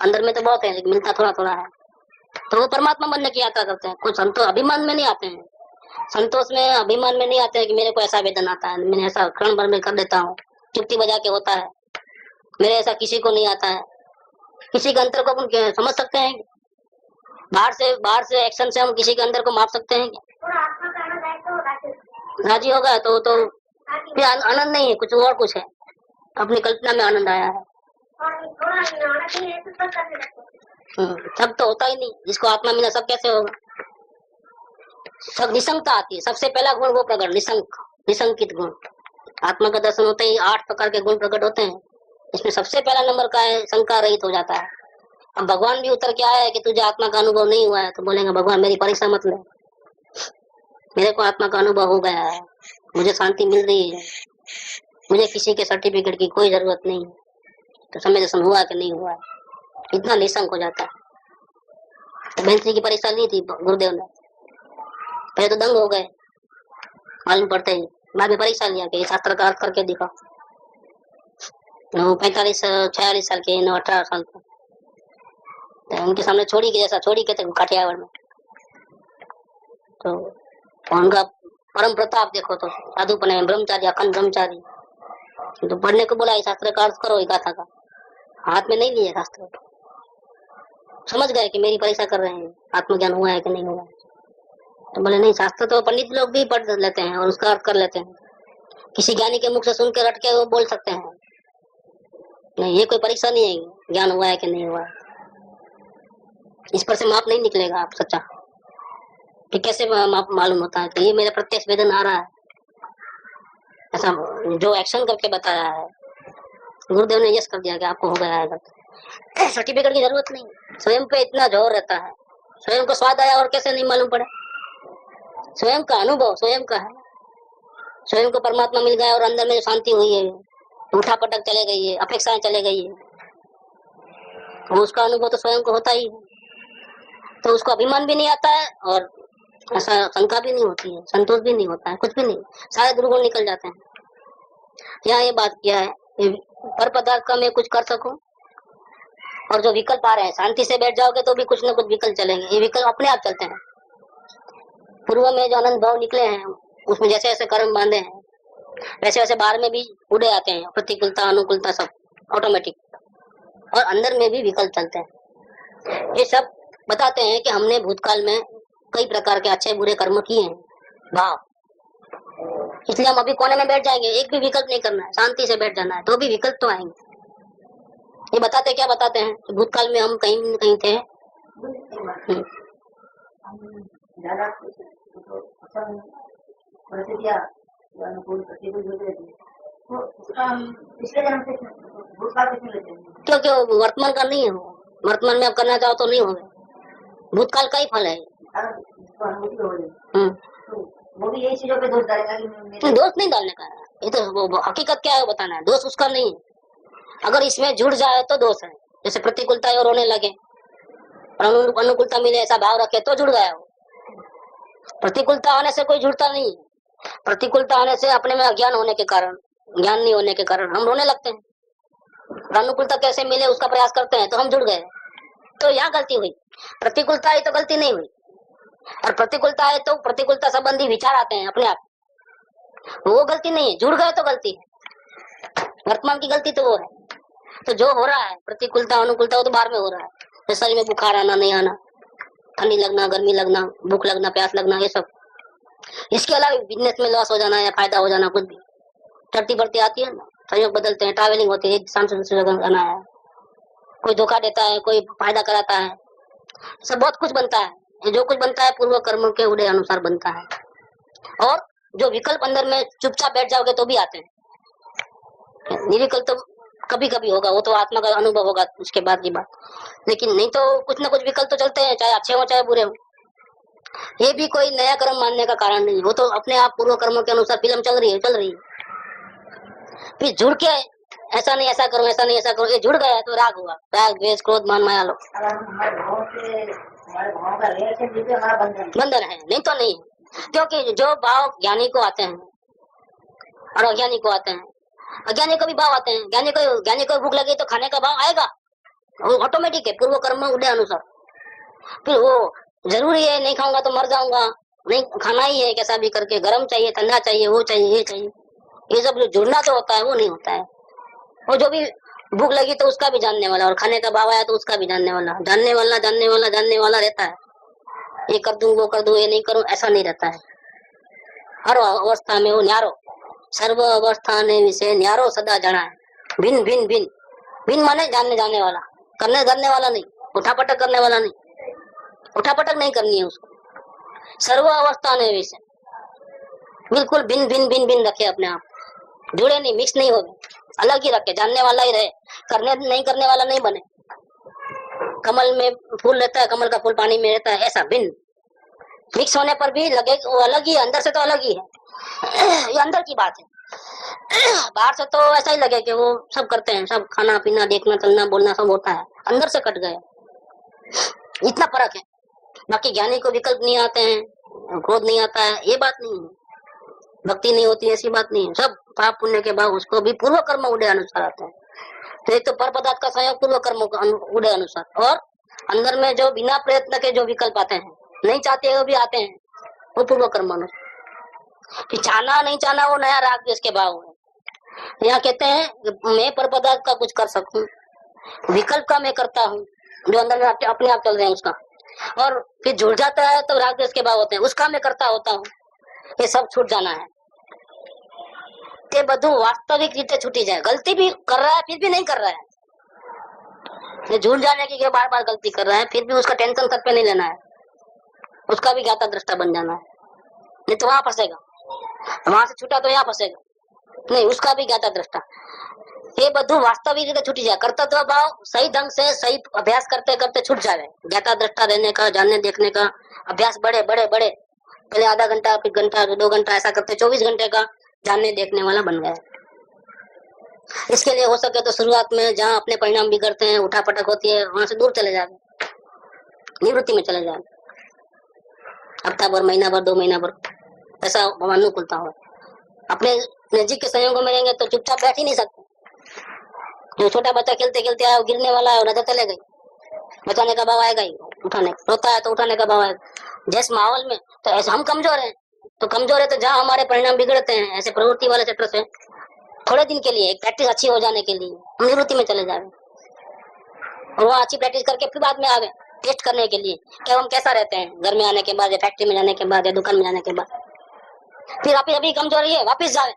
अंदर में तो बहुत है लेकिन मिलता थोड़ा थोड़ा है। तो वो परमात्मा बनने की यात्रा करते हैं। कुछ संतोष अभिमान में नहीं आते हैं, संतोष में, अभिमान में नहीं आते हैं कि मेरे को ऐसा वेदन आता है, मैंने ऐसा क्षण भर में कर देता हूँ, चुप्ती बजा के होता है, मेरे ऐसा किसी को नहीं आता है। किसी के अंतर को अपन समझ सकते हैं, बाहर से एक्शन से हम किसी के अंदर को माप सकते हैं क्या? राजी होगा तो फिर आनंद नहीं है, कुछ और कुछ है, अपनी कल्पना में आनंद आया है। सब तो होता ही नहीं, जिसको आत्मा मिला सब कैसे होगा। सब निशंकता आती है, सबसे पहला गुण वो प्रकट, निशंकित गुण। आत्मा का दर्शन होते ही 8 प्रकार के गुण प्रकट होते हैं, इसमें सबसे पहला नंबर का है शंका रहित हो जाता है। अब भगवान भी उतर के आया है कि तुझे आत्मा का अनुभव नहीं हुआ है, तो बोलेंगे भगवान मेरी परीक्षा मत ले, मेरे को आत्मा का अनुभव हो गया है, मुझे शांति मिल रही है, मुझे किसी के सर्टिफिकेट की कोई जरूरत नहीं है, तो समय दर्शन हुआ कि नहीं हुआ, इतना निशंक हो जाता है। तो बहन की परीक्षा ली थी गुरुदेव ने, पहले तो दंग हो गए मालूम पड़ते ही, बाद में परीक्षा लिया कि शास्त्र का अर्थ करके दिखा। 45-46 साल के, 18 साल के, तो उनके सामने छोड़ी के जैसा, छोड़ी के थे काठियावाड़ में, तो उनका परम प्रताप देखो तो साधु पने ब्रह्मचारी, अखंड ब्रह्मचारी। तो पढ़ने को बोला शास्त्र का अर्थ करो गाथा का, हाथ में नहीं लिए शास्त्र, समझ गए कि मेरी परीक्षा कर रहे हैं आत्मज्ञान हुआ है कि नहीं हुआ। तो बोले नहीं, शास्त्र तो पंडित लोग भी पढ़ लेते हैं और उसका अर्थ कर लेते हैं, किसी ज्ञानी के मुख से सुन के रट के वो बोल सकते हैं। नहीं, ये कोई परीक्षा नहीं है ज्ञान हुआ है कि नहीं हुआ है। इस पर से माप नहीं निकलेगा आप सच्चा कि कैसे माप मालूम होता है कि ये मेरा प्रत्यक्ष वेदन आ रहा है, ऐसा जो एक्शन करके बताया है गुरुदेव ने यस कर दिया कि आपको हो गया है। सर्टिफिकेट की जरूरत नहीं, स्वयं पे इतना जोर रहता है, स्वयं को स्वाद आया और कैसे नहीं मालूम पड़े, स्वयं का अनुभव स्वयं का है, स्वयं को परमात्मा मिल गया और अंदर में जो शांति हुई है, उठा पटक चले गई है, अपेक्षाएं चले गई है, तो उसका अनुभव तो स्वयं को होता ही है। तो उसको अभिमान भी नहीं आता है और ऐसा शंका भी नहीं होती है, संतोष भी नहीं होता है, कुछ भी नहीं, सारे दुर्गुण निकल जाते हैं। यहाँ ये बात किया है पर पदार्थ का मैं कुछ कर सकूं, और जो विकल्प आ रहे हैं शांति से बैठ जाओगे तो भी कुछ न कुछ विकल्प चलेंगे, ये विकल्प अपने आप चलते हैं। पूर्व में जो आनंद भाव निकले हैं उसमें जैसे जैसे कर्म बांधे हैं वैसे वैसे बाहर में भी उड़े आते हैं, प्रतिकूलता अनुकूलता सब ऑटोमेटिक, और अंदर में भी विकल्प चलते हैं। ये सब बताते हैं कि हमने भूतकाल में कई प्रकार के अच्छे बुरे कर्म किए हैं भाव, इसलिए हम अभी कोने में बैठ जाएंगे, एक भी विकल्प नहीं करना है, शांति से बैठ जाना है, तो भी विकल्प तो आएंगे। ये बताते क्या बताते हैं कि भूतकाल में हम कहीं न कहीं थे। ज्यादा परिस्थितियां अनुकूल प्रतिकूल हो रही थी, तो उसका हम पिछले जन्म से भूतकाल से क्यों लेते हैं? क्योंकि वर्तमान का नहीं है, वर्तमान में आप करना चाहो तो नहीं होगा, भूतकाल का ही फल है। अनुभूति हो रही, तो वो भी यही चीजों पे दोष डालेगा कि दोष नहीं डालने का है, ये तो हकीकत क्या है बताना है, दोष उसका नहीं है। अगर इसमें जुड़ जाए तो दोष है, जैसे प्रतिकूलता और रोने लगे और अनुकूलता मिले ऐसा भाव रखे तो जुड़ गया वो। प्रतिकूलता आने से कोई जुड़ता नहीं, प्रतिकूलता आने से अपने में अज्ञान होने के कारण, ज्ञान नहीं होने के कारण हम रोने लगते हैं, और अनुकूलता कैसे मिले उसका प्रयास करते हैं तो हम जुड़ गए, तो यहाँ गलती हुई। प्रतिकूलता आई तो गलती नहीं हुई, और प्रतिकूलता है तो प्रतिकूलता संबंधी विचार आते हैं अपने आप, वो गलती नहीं है, जुड़ गए तो गलती है, वर्तमान की गलती तो वो है। तो जो हो रहा है प्रतिकूलता अनुकूलता वो तो बाहर में हो रहा है, तो शरीर में बुखार आना नहीं आना, ठंडी लगना गर्मी लगना भूख लगना प्यास लगना, ये सब। इसके अलावा बिजनेस में लॉस हो जाना या फायदा हो जाना, कुछ भी चढ़ती बढ़ती आती है ना, सहयोग बदलते हैं, ट्रैवलिंग होती है, एक स्थान से दूसरे जगह जाना है, कोई धोखा देता है कोई फायदा कराता है, सब बहुत कुछ बनता है। जो कुछ बनता है पूर्व कर्मों के उदय अनुसार बनता है, और जो विकल्प अंदर में चुपचाप बैठ जाओगे तो भी आते हैं, निर्विकल्प तो कभी कभी होगा, वो तो आत्मा का अनुभव होगा उसके बाद की बात, लेकिन नहीं तो कुछ ना कुछ विकल्प तो चलते हैं, चाहे अच्छे हो चाहे बुरे हो। ये भी कोई नया कर्म मानने का कारण नहीं, वो तो अपने आप पूर्व कर्मों के अनुसार फिल्म चल रही है। फिर जुड़ के ऐसा नहीं ऐसा करो ऐसा नहीं ऐसा करो, ये जुड़ गया तो राग हुआ, राग द्वेष क्रोध मान माया लोग बंधन है, नहीं तो नहीं। क्योंकि जो भाव ज्ञानी को आते हैं और अज्ञानी को आते हैं, अज्ञानी को भी भाव आते हैं, ज्ञानी को भूख लगी तो खाने का भाव आएगा, वो ऑटोमेटिक है पूर्व कर्म उदय अनुसार। फिर वो जरूरी है नहीं खाऊंगा तो मर जाऊंगा, नहीं खाना ही है कैसा भी करके, गर्म चाहिए ठंडा चाहिए वो चाहिए ये चाहिए, ये सब जो जुड़ना जो होता है वो नहीं होता है। और जो भी भूख लगी तो उसका भी जानने वाला, और खाने का भाव आया तो उसका भी जानने वाला रहता है। ये कर दूं वो कर दूं ये नहीं करूं ऐसा नहीं रहता है, हर अवस्था में वो न्यारो, सर्व अवस्था ने विषय न्यारो सदा जाना है, भिन्न भिन्न भिन्न भिन्न माने जानने जाने वाला, करने वाला नहीं, उठापटक करने वाला नहीं, उठापटक नहीं करनी है उसको। सर्व अवस्था ने विषय बिल्कुल भिन्न भिन्न भिन्न भिन्न रखे अपने आप, जुड़े नहीं, मिक्स नहीं हो, अलग ही रखे, जानने वाला ही रहे, करने नहीं करने वाला नहीं बने। कमल में फूल रहता है, कमल का फूल पानी में रहता है, ऐसा भिन्न मिक्स होने पर भी लगे वो अलग ही, अंदर से तो अलग ही है। ये अंदर की बात है, बाहर से तो ऐसा ही लगे कि वो सब करते हैं, सब खाना पीना देखना चलना बोलना सब होता है, अंदर से कट गए, इतना फर्क है। बाकी ज्ञानी को विकल्प नहीं आते हैं, है, क्रोध नहीं आता है, ये बात नहीं है। भक्ति नहीं होती ऐसी बात नहीं है। सब पाप पुण्य के भाव उसको भी पूर्व कर्म उदय अनुसार आते हैं। तो एक तो पर पदार्थ का संयोग पूर्व कर्म का उदय अनुसार, और अंदर में जो बिना प्रयत्न के जो विकल्प आते हैं, नहीं चाहते वो भी आते हैं, वो पूर्व कर्म अनुसार। कि चाहना नहीं चाहना वो नया राग द्वेष के भाव है। यहाँ कहते हैं मैं पर पदार्थ का कुछ कर सकूं, विकल्प का मैं करता हूँ, जो अंदर में अपने आप चल रहे हैं उसका, और फिर जुड़ जाता है तो राग द्वेष के भाव होते हैं, उसका मैं करता होता हूँ, ये सब छूट जाना है। તે બધું वास्तविक रीते छूटी जाए। गलती भी कर रहा है फिर भी नहीं कर रहा है, ये झूठ जाने की बार बार गलती कर रहा है, फिर भी उसका टेंशन सर पे नहीं लेना है, उसका भी ज्ञाता दृष्टा बन जाना है। नहीं तो वहां फंसेगा, वहां से छूटा तो यहाँ फंसेगा, नहीं उसका भी ज्ञाता दृष्टा। ये બધું वास्तविक रीते छूटी जाए। कर्तव्य भाव सही ढंग से सही अभ्यास करते करते छूट जाए। ज्ञाता दृष्टा रहने का, जानने देखने का अभ्यास बढ़े बढ़े बढ़े, पहले आधा घंटा फिर घंटा 2 घंटा ऐसा करते 24 घंटे का जानने देखने वाला बन गया। इसके लिए हो सके तो शुरुआत में जहाँ अपने परिणाम बिगड़ते हैं, उठा पटक होती है, वहां से दूर चले जाए, निवृत्ति में चले जाए। हफ्ता भर, महीना भर, 2 महीना भर, ऐसा अनुकूलता हो। अपने नजीक के संयोगों में रहेंगे तो चुपचाप बैठ ही नहीं सकते। जो छोटा बच्चा खेलते खेलते आया, गिरने वाला है, नजर चले गई, बचाने का भाव आएगा ही, उठाने रोता है तो उठाने का भाव आएगा। जिस माहौल में तो ऐसे हम कमजोर हैं, तो कमजोर है तो जहाँ हमारे परिणाम बिगड़ते हैं, ऐसे प्रवृत्ति वाले चक्र से थोड़े दिन के लिए, एक प्रैक्टिस अच्छी हो जाने के लिए हम निवृत्ति में चले जाए, और वहाँ अच्छी प्रैक्टिस करके फिर बाद में आवे टेस्ट करने के लिए क्या हम कैसा रहते हैं, घर में आने के बाद या फैक्ट्री में जाने के बाद या दुकान में जाने के बाद। फिर वापिस अभी कमजोरी है, वापिस जाए,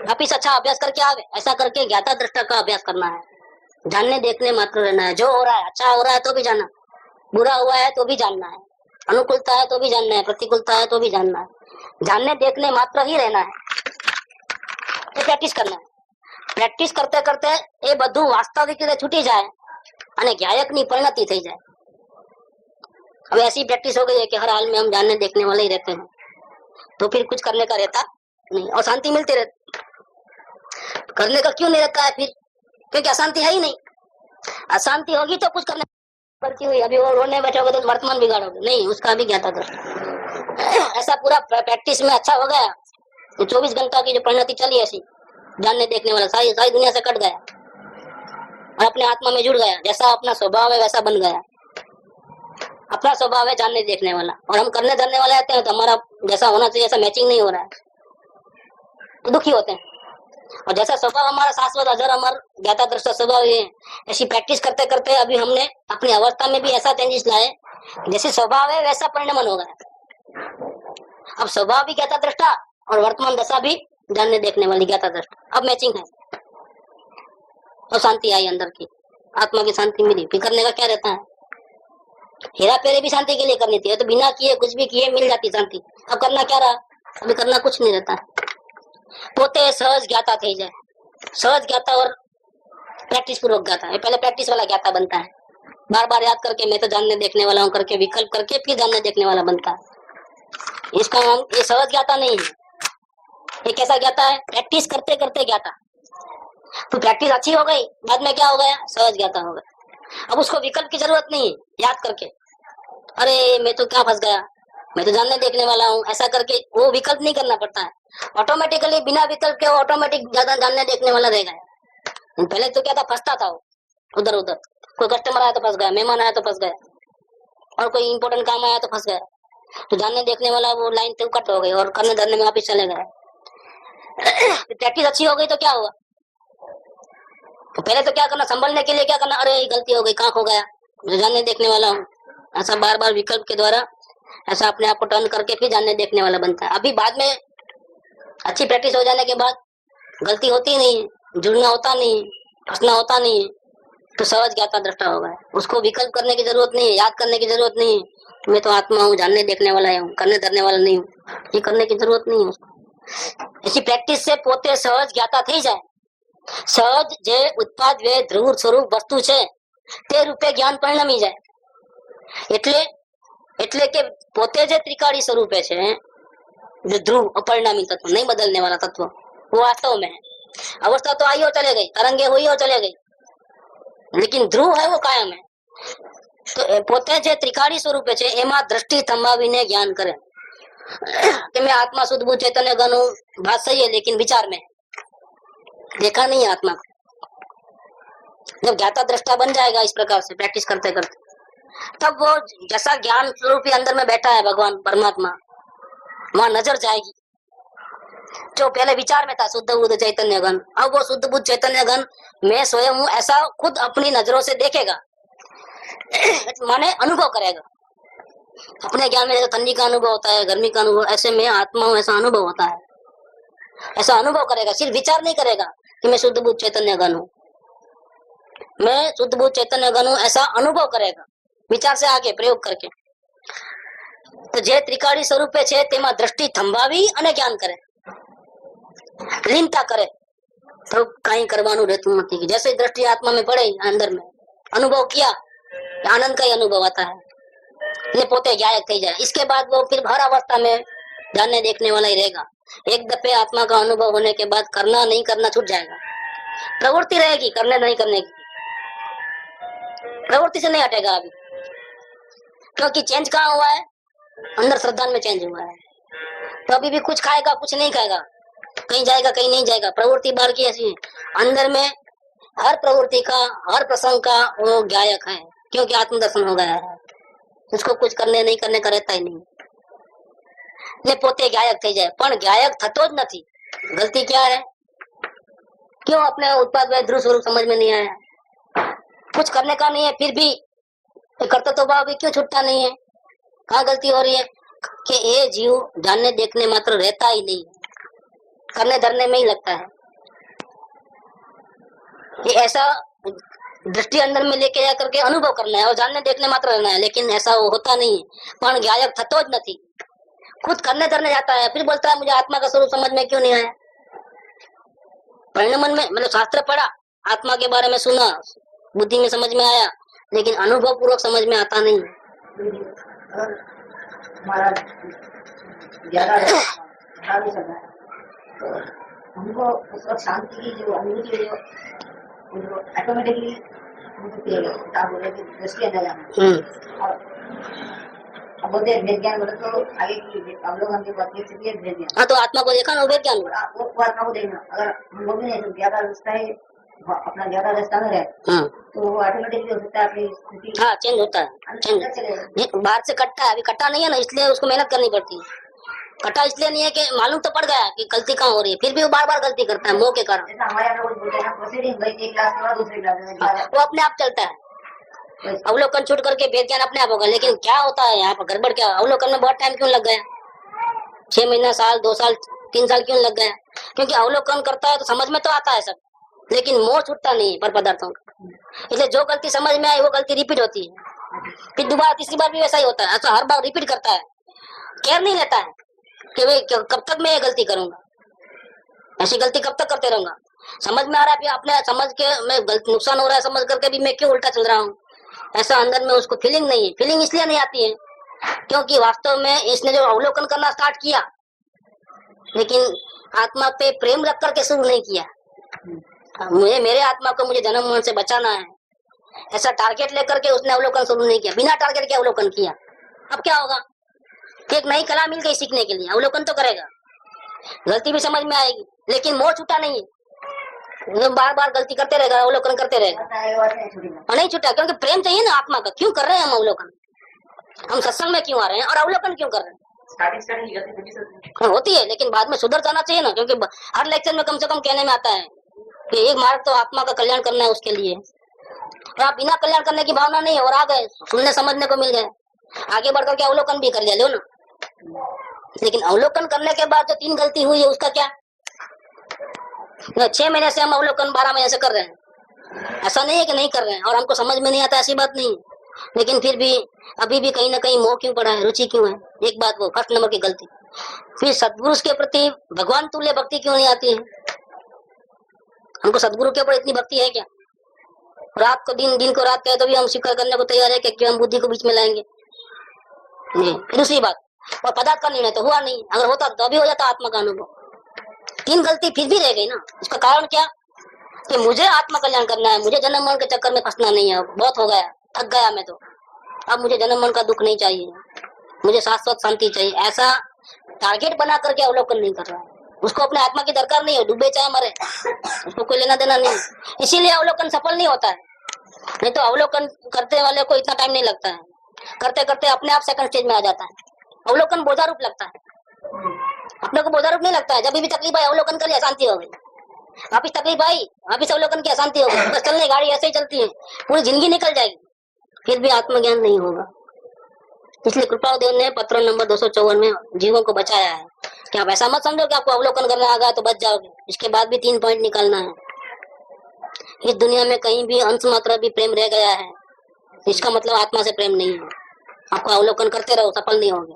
वापिस अच्छा अभ्यास करके आवे। ऐसा करके ज्ञाता दृष्टा का अभ्यास करना है, जानने देखने मात्र रहना है। जो हो रहा है, अच्छा हो रहा है तो भी जानना, बुरा हुआ है तो भी जानना है, अनुकूलता है तो भी जानना है, प्रतिकूलता है तो भी जानना है, जानने देखने मात्र ही रहना है। ये प्रैक्टिस करना है। प्रेक्टिस करते करते ये બધું वास्तविक રીતે छूटी जाए અને ज्ञायकની परिणति થઈ जाए। अब ऐसी प्रैक्टिस हो गई है कि हर हाल में हम जानने देखने वाले ही रहते हैं, तो फिर कुछ करने का रहता नहीं और शांति मिलती रहती। करने का क्यों नहीं रहता है फिर? क्योंकि अशांति है ही नहीं। अशांति होगी तो कुछ करने करती हुई, अभी वो रोने बैठोगे तो वर्तमान बिगाड़ोगे, नहीं, उसका भी ज्ञाता दृष्टा। ऐसा पूरा प्रैक्टिस में अच्छा हो गया, 24 घंटा की जो परिणति चली ऐसी जानने देखने वाला सारी सारी दुनिया से कट गया और अपने आत्मा में जुड़ गया। जैसा अपना स्वभाव है वैसा बन गया। अपना स्वभाव है जानने देखने वाला, और हम करने धरने वाले आते हैं तो हमारा जैसा होना चाहिए ऐसा मैचिंग नहीं हो रहा है तो दुखी होते हैं। और जैसा स्वभाव हमारा शाश्वत अजर अमर ज्ञाता दृष्टा स्वभाव है, ऐसी प्रैक्टिस करते करते अभी हमने अपनी अवस्था में भी ऐसा चेंजेस लाए, जैसे स्वभाव है वैसा परिणमन हो गया। अब स्वभाव भी ज्ञाता दृष्टा और वर्तमान दशा भी जानने देखने वाली ज्ञाता दृष्टा, अब मैचिंग है और शांति आई अंदर की, आत्मा की शांति मिली। फिर करने का क्या रहता है? हेरा फेरी भी शांति के लिए करनी थी, तो बिना किए कुछ भी किए मिल जाती शांति। अब करना क्या रहा? अभी करना कुछ नहीं रहता। पोते सहज ज्ञाता થઈ जाए, सहज ज्ञाता और प्रैक्टिस पूर्वक ज्ञाता है। पहले प्रैक्टिस वाला ज्ञाता बनता है, बार बार याद करके मैं तो जानने देखने वाला हूँ करके विकल्प करके फिर जानने देखने वाला बनता है। इसका नाम ये सहज ज्ञाता नहीं है। ये कैसा ज्ञाता है? प्रैक्टिस करते करते ज्ञाता। तो प्रैक्टिस अच्छी हो गई, बाद में क्या हो गया? सहज ज्ञाता हो गया। अब उसको विकल्प की जरूरत नहीं है, याद करके अरे मैं तो क्या फंस गया, मैं तो जानने देखने वाला हूँ, ऐसा करके वो विकल्प नहीं करना पड़ता है। ऑटोमेटिकली बिना विकल्प के वो ऑटोमेटिक ज्यादा जानने देखने वाला रहेगा। पहले तो क्या था, फंसता था वो उधर उधर, कोई कस्टमर आया तो फंस गया, मेहमान आया तो फंस गया, और कोई इंपॉर्टेंट काम आया तो फंस गया। तो जानने देखने वाला वो लाइन तो कट हो गई और करने धरने में वापिस चले गए। प्रैक्टिस अच्छी हो गई तो क्या हुआ? तो पहले तो क्या करना, संभलने के लिए क्या करना, अरे गलती हो गई, कहाँ खो गया, मैं जानने देखने वाला हूँ, ऐसा बार बार विकल्प के द्वारा ऐसा अपने आप को टर्न करके फिर जानने देखने वाला बनता है। अभी बाद में अच्छी प्रैक्टिस हो जाने के बाद गलती होती नहीं, जुड़ना होता नहीं, फंसना होता नहीं, तो सहज ज्ञाता दृष्टा होगा। उसको विकल्प करने की जरूरत नहीं है, याद करने की जरूरत नहीं है। मैं तो आत्मा हूँ, जानने देखने वाला हूँ, करने धरने वाला नहीं हूँ, ये करने की जरूरत नहीं है उसको। ऐसी प्रैक्टिस से पोते सहज ज्ञाता થઈ જાય। सहज जे उत्पाद वे ध्रुव स्वरूप वस्तु છે તે રૂપે જ્ઞાન પરિણમી જાય। એટલે કે પોતે જે ત્રિકાળી સ્વરૂપે છે, जो ध्रुव अपरिणामी तत्व, नहीं बदलने वाला तत्व, वो वास्तव में है। अवस्था तो आई और चले गई, तरंगे हुई और चले गई, लेकिन ध्रुव है वो कायम है। તો એ પોતે જે ત્રિકાળી સ્વરૂપે છે એમાં દ્રષ્ટિ થંભાવીને જ્ઞાન કરે कि मैं आत्मा शुद्ध बुद्ध चैतन्य गण हूँ। बात सही है, लेकिन विचार में देखा नहीं है आत्मा को। जब ज्ञाता दृष्टा बन जाएगा इस प्रकार से प्रैक्टिस करते करते, तब वो जैसा ज्ञान स्वरूपी अंदर में बैठा है भगवान परमात्मा, वहां नजर जाएगी। जो पहले विचार में था शुद्ध बुद्ध चैतन्य गण, अब वो शुद्ध बुद्ध चैतन्य गण मैं स्वयं हूँ ऐसा खुद अपनी नजरों से देखेगा, माने अनुभव करेगा। अपने ज्ञान में जैसे ठंडी का अनुभव होता है, गर्मी का अनुभव, ऐसे मैं आत्मा हूँ ऐसा अनुभव होता है। ऐसा अनुभव करेगा, सिर्फ विचार नहीं करेगा कि मैं शुद्ध बुद्ध चैतन्य गण हूँ, मैं शुद्ध बुद्ध चैतन्य गण हूँ ऐसा अनुभव करेगा, विचार से आगे प्रयोग करके। तो जे त्रिकाળી સ્વરૂપે છે તેમાં દ્રષ્ટિ થંભાવી અને જ્ઞાન કરે, લીનતા કરે, तो कहीं करवानु रहતું નથી। जैसे दृष्टि आत्मा में पड़े, अंदर में अनुभव किया, आनंद का ही अनुभव आता है, ये पोते गायक થઈ જાય। इसके बाद वो फिर हर अवस्था में जानने देखने वाला ही रहेगा। एक दफे आत्मा का अनुभव होने के बाद करना नहीं करना छूट जाएगा, प्रवृत्ति रहेगी करने नहीं करने की, प्रवृत्ति से नहीं हटेगा अभी, क्योंकि चेंज कहाँ हुआ है, अंदर श्रद्धा में चेंज हुआ है। तो अभी भी कुछ खाएगा कुछ नहीं खाएगा, कहीं जाएगा कहीं नहीं जाएगा, प्रवृत्ति बाहर की ऐसी है। अंदर में हर प्रवृत्ति का हर प्रसंग का वो गायक है, क्योंकि आत्मदर्शन हो गया है, उसको कुछ करने नहीं करने का रहता ही नहीं। ये पोते गायक થઈ જાય, પણ ગાયક થતો જ નથી। गलती क्या है, क्यों अपने उत्पाद में ध्रुव स्वरूप समझ में नहीं आया, कुछ करने का नहीं है, फिर भी कर्तव्य भाव भी क्यों छूटता नहीं है। कहाँ गलती हो रही है कि ये जीव जानने देखने मात्र रहता ही नहीं, करने धरने में ही लगता है। ये ऐसा दृष्टि अंदर में लेके जा करके अनुभव करना है और जानने देखने मात्र रहना है, लेकिन ऐसा वो होता नहीं है। पण गायक थतो ज नहीं, खुद करने धरने जाता है, फिर बोलता है मुझे आत्मा का स्वरूप समझ में क्यों नहीं आया। परिणमन में मतलब शास्त्र पढ़ा, आत्मा के बारे में सुना, बुद्धि में समझ में आया, लेकिन अनुभव पूर्वक समझ में आता नहीं। हमारा ज्यादा भी चल रहा है, तो हमको उस वक्त शांति की जो अनुभूति है, जो ऑटोमेटिकली होती है, आप बोले कि दृष्टि अंदर जाना। और अब बोलते हैं वेद ज्ञान बोले तो आगे की अवलोकन की बात की वेद ज्ञान। हाँ, तो आत्मा को देखा ना, वेद ज्ञान वो आत्मा को देखना। अगर हम बोलते हैं तो ज्यादा रास्ता है, अपना ज्यादा रास्ता में रहे, तो वो ऑटोमेटिकली हो सकता है अपनी स्थिति, हाँ चेंज होता है, चेंज बाहर से कट्टा है, अभी कट्टा नहीं है ना, इसलिए उसको मेहनत करनी पड़ती है। कट्टा इसलिए नहीं है कि मालूम तो पड़ गया कि गलती कहाँ हो रही है, फिर भी वो बार बार गलती करता है मोह के कारण। हमारे यहाँ लोग बोलते हैं प्रोसीडिंग भाई, एक क्लास के बाद दूसरी क्लास, वो अपने आप चलता है। अवलोकन छूट करके वेद ज्ञान अपने आप होगा, लेकिन क्या होता है यहाँ पर गड़बड़ क्या, अवलोकन में बहुत टाइम क्यों लग गया, 6 महीना, साल, 2 साल, 3 साल क्यों लग गया। क्योंकि अवलोकन करता है तो समझ में तो आता है सब, लेकिन मोह छूटता नहीं पर पदार्थों का। इसलिए जो गलती समझ में आई वो गलती रिपीट होती है, फिर दोबारा तीसरी बार भी वैसा ही होता है। ऐसा हर बार रिपीट करता है, केयर नहीं लेता है कि भाई कब तक मैं ये गलती करूंगा, ऐसी गलती कब तक करते रहूंगा। समझ में आ रहा है, फिर अपने समझ के मैं नुकसान हो रहा है समझ करके भी मैं क्यों उल्टा चल रहा हूँ, ऐसा अंदर में उसको फीलिंग नहीं है। फीलिंग इसलिए नहीं आती है क्योंकि वास्तव में इसने जो अवलोकन करना स्टार्ट किया, लेकिन आत्मा पे प्रेम रख करके शुरू नहीं किया। मुझे, मेरे आत्मा को मुझे जन्म मरण से बचाना है, ऐसा टारगेट लेकर के उसने अवलोकन शुरू नहीं किया, बिना टारगेट के अवलोकन किया। अब क्या होगा, एक नई कला मिल गई सीखने के लिए, अवलोकन तो करेगा, गलती भी समझ में आएगी, लेकिन मोह छूटा नहीं है, वो बार बार गलती करते रहेगा, अवलोकन करते रहेगा, और नहीं छूटा। क्योंकि प्रेम चाहिए ना आत्मा का। क्यों कर रहे हैं हम अवलोकन, हम सत्संग में क्यों आ रहे हैं और अवलोकन क्यों कर रहे हैं, होती है, लेकिन बाद में सुधर जाना चाहिए ना। क्योंकि हर लेक्चर में कम से कम कहने में आता है कि एक मार्ग तो आत्मा का कल्याण करना है, उसके लिए। और आप बिना कल्याण करने की भावना नहीं है और आ गए, सुनने समझने को मिल गए, आगे बढ़कर के अवलोकन भी कर लिया, लो ना। लेकिन अवलोकन करने के बाद जो 3 गलती हुई है उसका क्या, 6 महीने से हम अवलोकन 12 महीने से कर रहे हैं, ऐसा नहीं है कि नहीं कर रहे हैं और हमको समझ में नहीं आता, ऐसी बात नहीं। लेकिन फिर भी अभी भी कहीं ना कहीं मोह क्यों पड़ा है, रुचि क्यों है, एक बात वो फर्स्ट नंबर की गलती। फिर सदगुरु के प्रति भगवान तुल्य भक्ति क्यों नहीं आती है, हमको सदगुरु के ऊपर इतनी भक्ति है क्या। रात को दिन, दिन को रात कहे तो भी हम स्वीकार करने को तैयार है कि हम बुद्धि को बीच में लाएंगे। दूसरी बात, और पदार्थ का निर्णय तो हुआ नहीं, अगर होता तो अभी हो जाता आत्मा का अनुभव। 3 गलती फिर भी रह गई ना। इसका कारण क्या कि मुझे आत्मा कल्याण करना है, मुझे जन्म मरण के चक्कर में फंसना नहीं है, बहुत हो गया, थक गया मैं तो। अब मुझे जन्म मरण का दुख नहीं चाहिए, मुझे शाश्वत शांति चाहिए, ऐसा टारगेट बना करके अवलोकन नहीं कर रहा है। उसको अपने आत्मा की दरकार नहीं है, डूबे चाहे मरे, उसको कोई लेना देना नहीं, इसीलिए अवलोकन सफल नहीं होता है। नहीं तो अवलोकन करते वाले को इतना टाइम नहीं लगता है, करते करते अपने आप सेकंड स्टेज में आ जाता है। अवलोकन बोझा रूप लगता है, अपने को बोझा रूप नहीं लगता है। जब भी तकलीफ आई अवलोकन कर लिया, शांति हो गई, वापिस तकलीफ आई वापिस अवलोकन किया, शांति हो गई, बस चलने गाड़ी ऐसे ही चलती है, पूरी जिंदगी निकल जाएगी, फिर भी आत्मज्ञान नहीं होगा। इसलिए कृपादेव ने पत्र नंबर 254 में जीवों को बचाया है कि आप ऐसा मत समझो कि आपको अवलोकन करना आ गया तो बच जाओगे। इसके बाद भी 3 पॉइंट निकालना है। इस दुनिया में कहीं भी अंश मात्रा भी प्रेम रह गया है, इसका मतलब आत्मा से प्रेम नहीं है। आपको अवलोकन करते रहो, सफल नहीं होगे।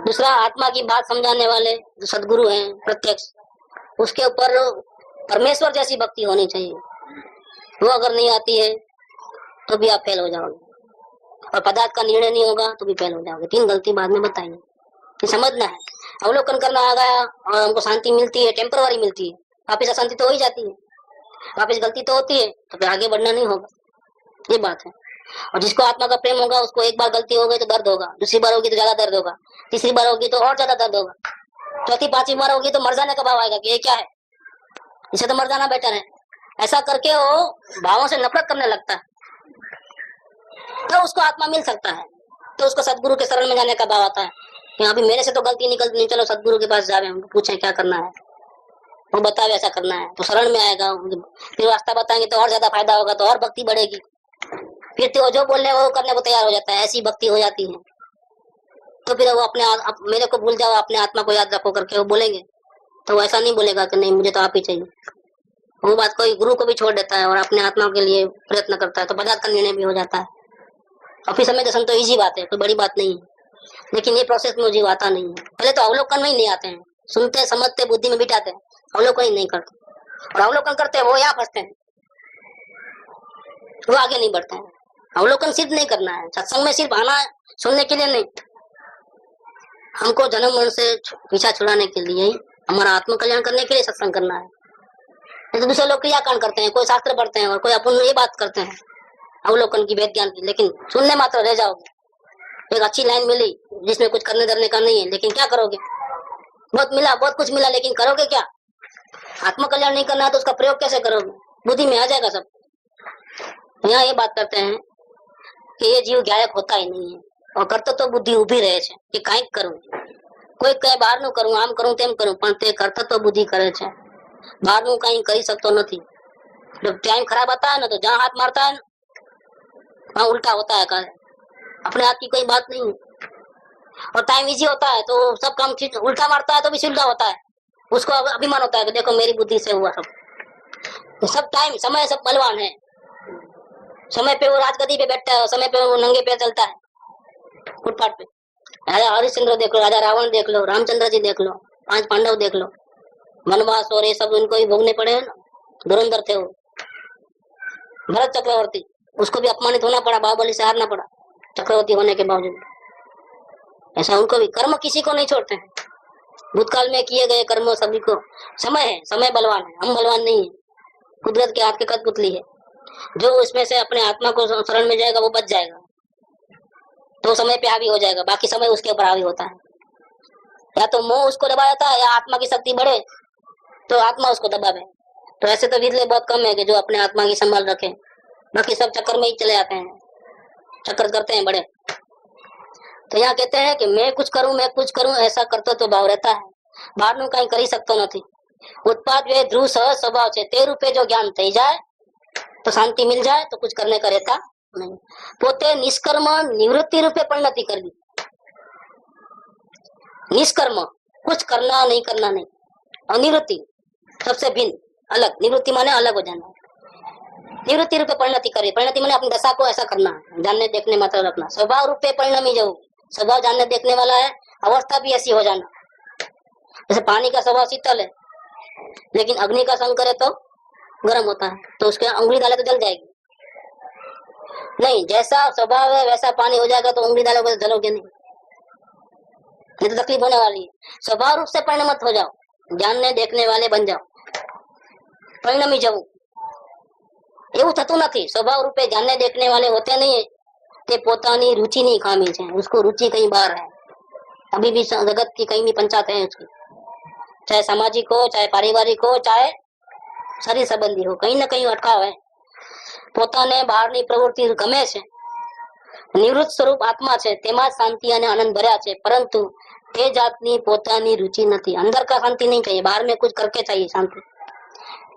दूसरा, आत्मा की बात समझाने वाले जो सदगुरु हैं प्रत्यक्ष, उसके ऊपर परमेश्वर जैसी भक्ति होनी चाहिए। वो अगर नहीं आती है तो भी आप फेल हो जाओगे, और पदार्थ का निर्णय नहीं होगा तो भी फेल हो जाओगे। 3 गलती बाद में बताइए कि समझना है। अवलोकन करना आ गया और हमको शांति मिलती है, टेम्पररी मिलती है, वापिस अशांति तो हो ही जाती है, वापिस गलती तो होती है, तो फिर आगे बढ़ना नहीं होगा, ये बात है। और जिसको आत्मा का प्रेम होगा उसको एक बार गलती हो गई तो दर्द होगा, दूसरी बार होगी तो ज्यादा दर्द होगा, तीसरी बार होगी तो और ज्यादा दर्द होगा, चौथी 5वीं बार होगी तो मर जाने का भाव आएगा कि ये क्या है, इसे तो मर जाना बेटर है। ऐसा करके वो भावों से नफरत करने लगता है, तो उसको आत्मा मिल सकता है। तो उसको सदगुरु के शरण में जाने का भाव आता है कि अभी मेरे से तो गलती निकलती नहीं, चलो सदगुरु के पास जावे, पूछे क्या करना है, वो बतावे ऐसा करना है, तो शरण में आएगा, फिर रास्ता बताएंगे तो और ज्यादा फायदा होगा, तो और भक्ति बढ़ेगी, फिर तो जो बोलने वो करने को तैयार हो जाता है, ऐसी भक्ति हो जाती है। तो फिर वो अपने मेरे को भूल जाओ, अपने आत्मा को याद रखो करके वो बोलेंगे, तो वो ऐसा नहीं बोलेगा कि नहीं मुझे तो आप ही चाहिए। वो बात कोई गुरु को भी छोड़ देता है और अपने आत्मा के लिए प्रयत्न करता है, तो पदार्थ का निर्णय भी हो जाता है। ऑफिस में दर्शन तो इजी बात है, कोई बड़ी बात नहीं है, लेकिन ये प्रोसेस में जीव आता नहीं है। पहले तो अवलोकन में ही नहीं आते हैं, सुनते समझते बुद्धि में बिठाते हैं, अवलोकन ही नहीं करते, और अवलोकन करते हैं वो यहाँ फंसते हैं, वो आगे नहीं बढ़ते हैं। अवलोकन सिर्फ नहीं करना है, सत्संग में सिर्फ आना सुनने के लिए नहीं, हमको जन्म मरण से पीछा छुड़ाने के लिए, हमारा आत्म कल्याण करने के लिए सत्संग करना है। तो दूसरे लोग क्रियाकांड करते हैं, कोई शास्त्र पढ़ते हैं और कोई अपन ये बात करते हैं अवलोकन की, वेद ज्ञान की, लेकिन सुनने मात्र रह जाओगे। एक अच्छी लाइन मिली जिसमें कुछ करने धरने का नहीं है, लेकिन क्या करोगे? बहुत मिला, बहुत कुछ मिला, लेकिन करोगे क्या? आत्म कल्याण नहीं करना है तो उसका प्रयोग कैसे करोगे? बुद्धि में आ जाएगा सब। यहाँ ये बात करते हैं कि ये जीव गायक होता ही नहीं है, और करते तो बुद्धि उभी रहे छे कि कांईक करूं, कोई कहे बहारનું करूं, आम करूं तेम करूं, पण ते करता तो बुद्धि करे छे। बहारનું कहीं કરી सकतो નથી। जब टाइम खराब आता है ना, तो जहाँ हाथ मारता है वहाँ उल्टा होता है। अपने हाथ की कोई बात नहीं है, और टाइम इजी होता है तो सब काम उल्टा मारता है तो भी सीधा होता है। उसको अभिमान होता है कि देखो मेरी बुद्धि से हुआ सब। तो सब टाइम समय सब बलवान है, समय पे वो राजगद्दी पे बैठता है, समय पे वो नंगे पैर चलता है फुटपाथ पे। राजा हरिश्चंद्र देख लो, राजा रावण देख लो, रामचंद्र जी देख लो, 5 पांडव देख लो, वनवास और ये सब उनको ही भोगने पड़े हैं ना। धुरंधर थे वो, भरत चक्रवर्ती, उसको भी अपमानित होना पड़ा, बाहुबली से हारना पड़ा चक्रवर्ती होने के बावजूद। ऐसा उनको भी, कर्म किसी को नहीं छोड़ते हैं। भूतकाल में किए गए कर्म सभी को, समय है, समय बलवान है, हम बलवान नहीं है। कुदरत के हाथ के कठपुतली है। जो इसमें से अपने आत्मा को शरण में जाएगा वो बच जाएगा, तो समय पे हावी हो जाएगा, बाकी समय उसके ऊपर हावी होता है। या तो मोह उसको दबा देता है, या आत्मा की शक्ति बढ़े तो आत्मा उसको दबावे। तो ऐसे तो विरले बहुत कम है कि जो अपने आत्मा की संभाल रखे, बाकी सब चक्कर में ही चले जाते हैं, चक्कर करते हैं बड़े। तो यहाँ कहते हैं कि मैं कुछ करूं, मैं कुछ करूं, ऐसा करते तो भाव रहता है, બહારનું કઈ કરી શકતો નથી। उत्पाद वे ध्रुव सहज स्वभाव છે, તે રૂપે જો જ્ઞાન થઈ જાય तो शांति मिल जाए, तो कुछ करने का रहता नहीं। पोते निष्कर्म निवृत्ति रूपे परिणति कर दी। निष्कर्म, कुछ करना नहीं, करना नहीं, और निवृत्ति सबसे भिन्न, अलग। निवृत्ति माने अलग हो जाना, निवृत्ति रूपे परिणति करी। परिणति माने अपनी दशा को ऐसा करना, जानने देखने मात्र रखना। स्वभाव रूपे परिणमी जाओ, स्वभाव जानने देखने वाला है, अवस्था भी ऐसी हो जाना। जैसे पानी का स्वभाव शीतल है, लेकिन अग्नि का संग करे तो गर्म होता है, तो उसके उंगली डाले तो जल जाएगी। नहीं, जैसा स्वभाव है वैसा पानी हो जाएगा, तो उंगली डालोगे तो जलोगे नहीं, तो तकलीफ होने वाली है। स्वभाव रूप से परिणमित हो जाओ, जानने देखने वाले बन जाओ, परिणमी जाओ। એવું થતું નથી, સ્વભાવ રૂપે જાણને देखने वाले होते नहीं है, તે પોતાની रुचिની ખામી છે. उसको रुचि कहीं बाहर है. अभी भी जगत की कहीं भी पंचायत है उसकी, चाहे सामाजिक हो, चाहे पारिवारिक हो, चाहे शरीर संबंधी हो, कहीं ना कहीं अटकाव है. પોતાને બહારની પ્રવૃત્તિ ગમે છે, નિવૃત્ત સ્વરૂપ આત્મા છે, તેમાં શાંતિ અને આનંદ ભર્યા છે, પરંતુ તે જાતની પોતાની રુચિ નથી. અંદર કા શાંતિ નહીં चाहिए, બહાર में कुछ करके चाहिए शांति.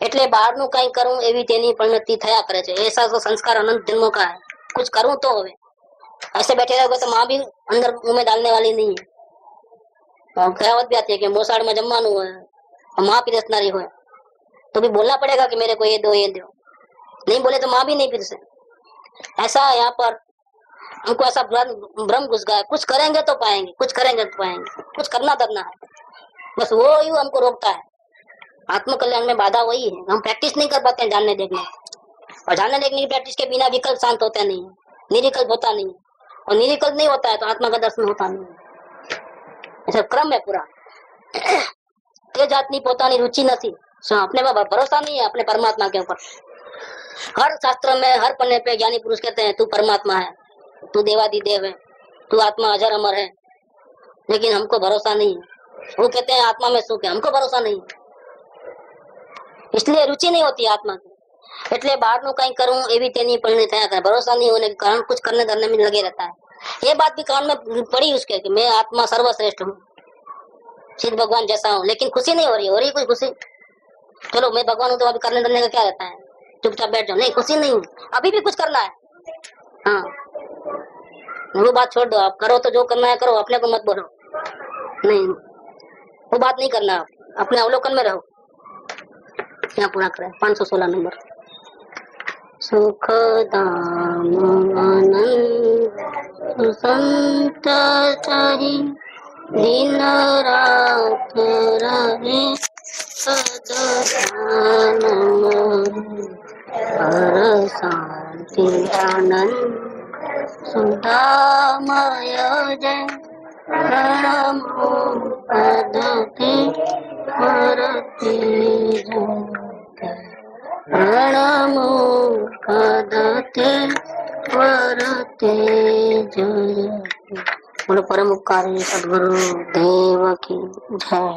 એટલે બહારનું કઈ કરું એવી તેની પરિણતિ થયા કરે છે. ऐसा तो संस्कार अनंत जन्मों का है. कुछ करूं तो होवे, ऐसे बैठे रहोगे तो माँ भी अंदर मुंह में डालने वाली नहीं है. कहावत भी आती है कि मोसाड़ में जमवानु है, माँ पिरसनारी हो, तो भी बोलना पड़ेगा कि मेरे को ये दो ये दो. नहीं बोले तो माँ भी नहीं पिरसे. ऐसा यहाँ पर हमको ऐसा भ्रम घुस गया. कुछ करेंगे तो पाएंगे, कुछ करेंगे तो पाएंगे, कुछ करना धरना है, बस वो ही हमको रोकता है. आत्मकल्याण में बाधा वही है, हम प्रैक्टिस नहीं कर पाते हैं जानने देखने, और जानने देखने की प्रैक्टिस के बिना विकल्प शांत होते नहीं, निरिकल्प होता नहीं, और निरिकल्प नहीं होता है तो आत्मा का दर्शन होता नहीं. ऐसा क्रम है पूरा. તે જાતની પોતાની रुचि નથી, अपने पर भरोसा नहीं है अपने परमात्मा के ऊपर. हर शास्त्र में हर पन्ने पे ज्ञानी पुरुष कहते हैं तू परमात्मा है, तू देवादिदेव है, तू आत्मा अजर अमर है, लेकिन हमको भरोसा नहीं है. वो कहते हैं आत्मा में सुख है, हमको भरोसा नहीं है, इसलिए रुचि नहीं होती आत्मा की. એટલે બહારનું કઈ કરું એવી તેની પરિણતિ થયા કરે. भरोसा नहीं होने के कारण कुछ करने धरने में लगे रहता है. ये बात भी कान में पड़ी उसके कि मैं आत्मा सर्वश्रेष्ठ हूँ, सिद्ध भगवान जैसा हूँ, लेकिन खुशी नहीं हो रही कोई खुशी. चलो मैं भगवान हूँ तो अभी करने धरने का क्या रहता है, चुपचाप बैठ जाओ. नहीं, खुशी नहीं, अभी भी कुछ करना है. हाँ, वो बात छोड़ दो, आप करो तो जो करना है करो, अपने को मत बोलो. नहीं, वो बात नहीं करना, आप अपने अवलोकन में रहो. यहाँ पूरा करें 516 नंबर. सुख दाम आनंद संत चरी दिन रात रहे सदानंद हर शांति आनंद सुधामय जय प्रणम पदति परति प्रणमो पदते परते जय. बोलो परम उपकारी सद्गुरु देव की जय.